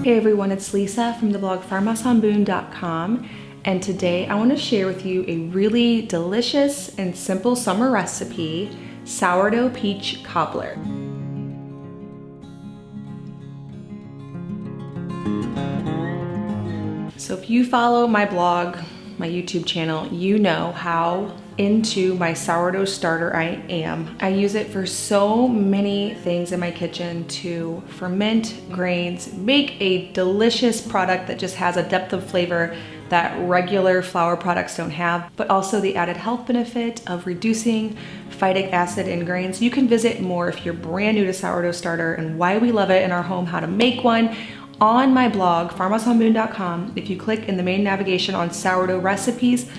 Hey everyone, it's Lisa from the blog farmhouseonboone.com, and today I want to share with you a really delicious and simple summer recipe, sourdough peach cobbler. So if you follow my blog, my YouTube channel, you know how into my sourdough starter I am. I use it for so many things in my kitchen to ferment grains, make a delicious product that just has a depth of flavor that regular flour products don't have, but also the added health benefit of reducing phytic acid in grains. You can visit more if you're brand new to sourdough starter and why we love it in our home, how to make one, on my blog, farmhouseonboone.com. If you click in the main navigation on sourdough recipes,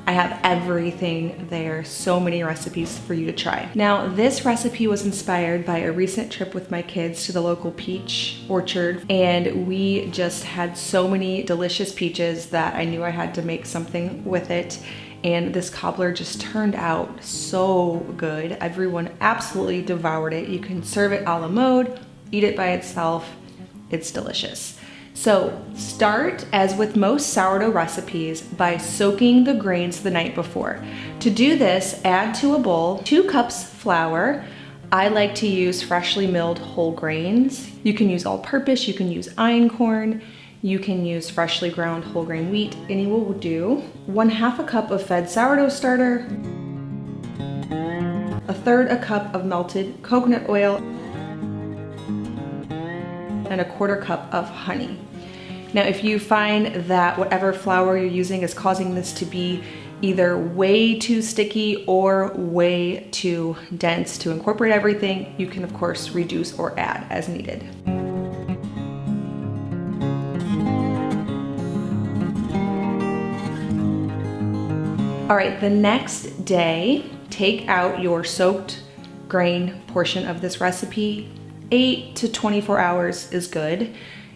I have everything there, so many recipes for you to try. Now, this recipe was inspired by a recent trip with my kids to the local peach orchard, and we just had so many delicious peaches that I knew I had to make something with it. And this cobbler just turned out so good. Everyone absolutely devoured it. You can serve it a la mode, eat it by itself. It's delicious. So start, as with most sourdough recipes, by soaking the grains the night before. To do this, add to a bowl 2 cups flour. I like to use freshly milled whole grains. You can use all-purpose, you can use einkorn, you can use freshly ground whole grain wheat, any will do. 1/2 cup of fed sourdough starter, 1/3 cup of melted coconut oil, and 1/4 cup of honey. Now, if you find that whatever flour you're using is causing this to be either way too sticky or way too dense to incorporate everything, you can of course reduce or add as needed. All right, the next day, take out your soaked grain portion of this recipe. 8 to 24 hours is good.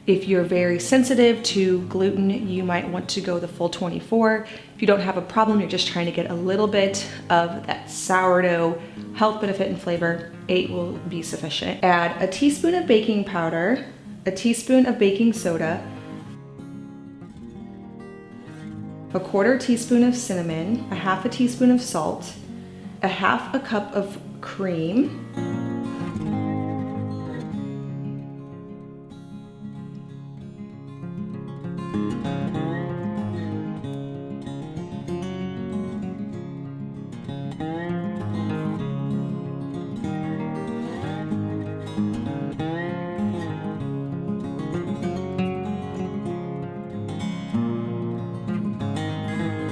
If you're very sensitive to gluten, you might want to go the full 24. If you don't have a problem, you're just trying to get a little bit of that sourdough health benefit and flavor, 8 will be sufficient. Add a teaspoon of baking powder, a teaspoon of baking soda, 1/4 teaspoon of cinnamon, 1/2 teaspoon of salt, 1/2 cup of cream,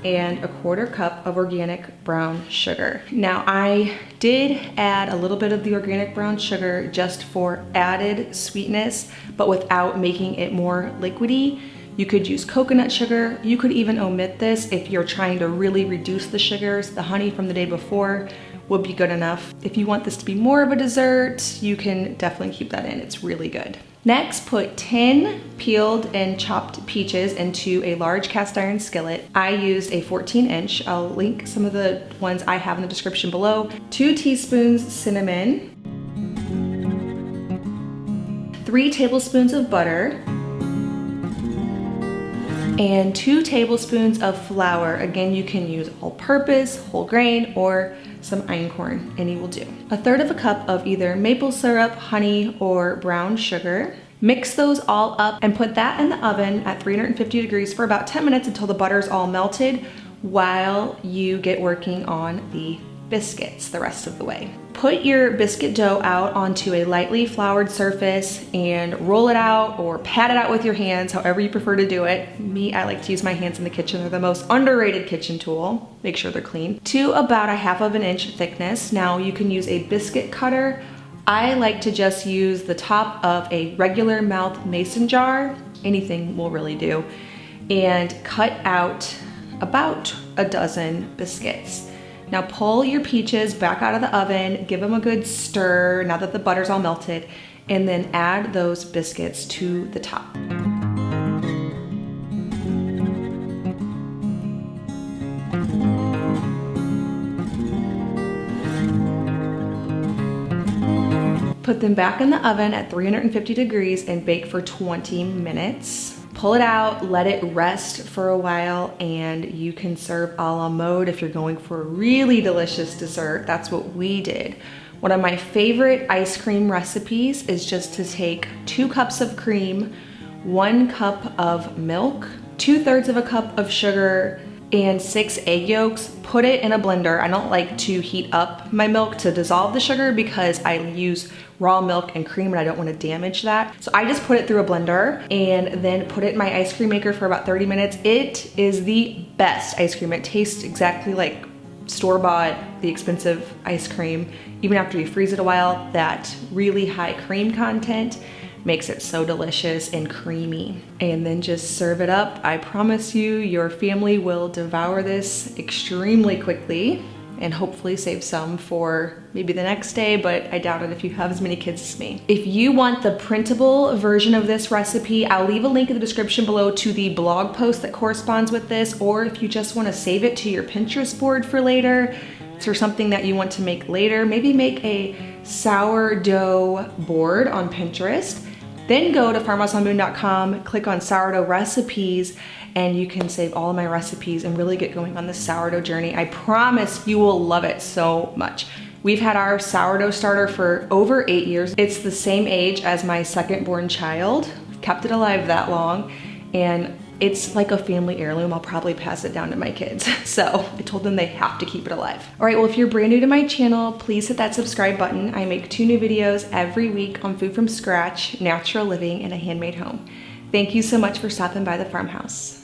and 1/4 cup of organic brown sugar. Now, I did add a little bit of the organic brown sugar just for added sweetness, but without making it more liquidy. You could use coconut sugar. You could even omit this if you're trying to really reduce the sugars. The honey from the day before would be good enough. If you want this to be more of a dessert, you can definitely keep that in. It's really good. Next, put 10 peeled and chopped peaches into a large cast iron skillet. I used a 14-inch. I'll link some of the ones I have in the description below. 2 teaspoons cinnamon, 3 tablespoons of butter, and 2 tablespoons of flour. Again, you can use all-purpose, whole grain, or some einkorn, any will do. 1/3 cup of either maple syrup, honey, or brown sugar. Mix those all up and put that in the oven at 350 degrees for about 10 minutes until the butter's all melted, while you get working on the biscuits the rest of the way. Put your biscuit dough out onto a lightly floured surface and roll it out or pat it out with your hands, however you prefer to do it. Me, I like to use my hands in the kitchen. They're the most underrated kitchen tool. Make sure they're clean. To about 1/2 inch thickness. Now, you can use a biscuit cutter. I like to just use the top of a regular mouth mason jar. Anything will really do. And cut out about a dozen biscuits. Now pull your peaches back out of the oven, give them a good stir now that the butter's all melted, and then add those biscuits to the top. Put them back in the oven at 350 degrees and bake for 20 minutes. Pull it out, let it rest for a while, and you can serve a la mode if you're going for a really delicious dessert. That's what we did. One of my favorite ice cream recipes is just to take 2 cups of cream, 1 cup of milk, 2/3 of a cup of sugar, and 6 egg yolks. Put it in a blender. I don't like to heat up my milk to dissolve the sugar because I use raw milk and cream and I don't want to damage that. So I just put it through a blender and then put it in my ice cream maker for about 30 minutes. It is the best ice cream. It tastes exactly like store-bought, the expensive ice cream. Even after you freeze it a while, that really high cream content makes it so delicious and creamy. And then just serve it up. I promise you, your family will devour this extremely quickly and hopefully save some for maybe the next day, but I doubt it if you have as many kids as me. If you want the printable version of this recipe, I'll leave a link in the description below to the blog post that corresponds with this, or if you just want to save it to your Pinterest board for later, or something that you want to make later, maybe make a sourdough board on Pinterest. Then go to farmhouseonboone.com, click on sourdough recipes, and you can save all of my recipes and really get going on the sourdough journey. I promise you will love it so much. We've had our sourdough starter for over 8 years. It's the same age as my second born child. Kept it alive that long, and it's like a family heirloom. I'll probably pass it down to my kids. So I told them they have to keep it alive. All right, well, if you're brand new to my channel, please hit that subscribe button. I make 2 new videos every week on food from scratch, natural living, and a handmade home. Thank you so much for stopping by the farmhouse.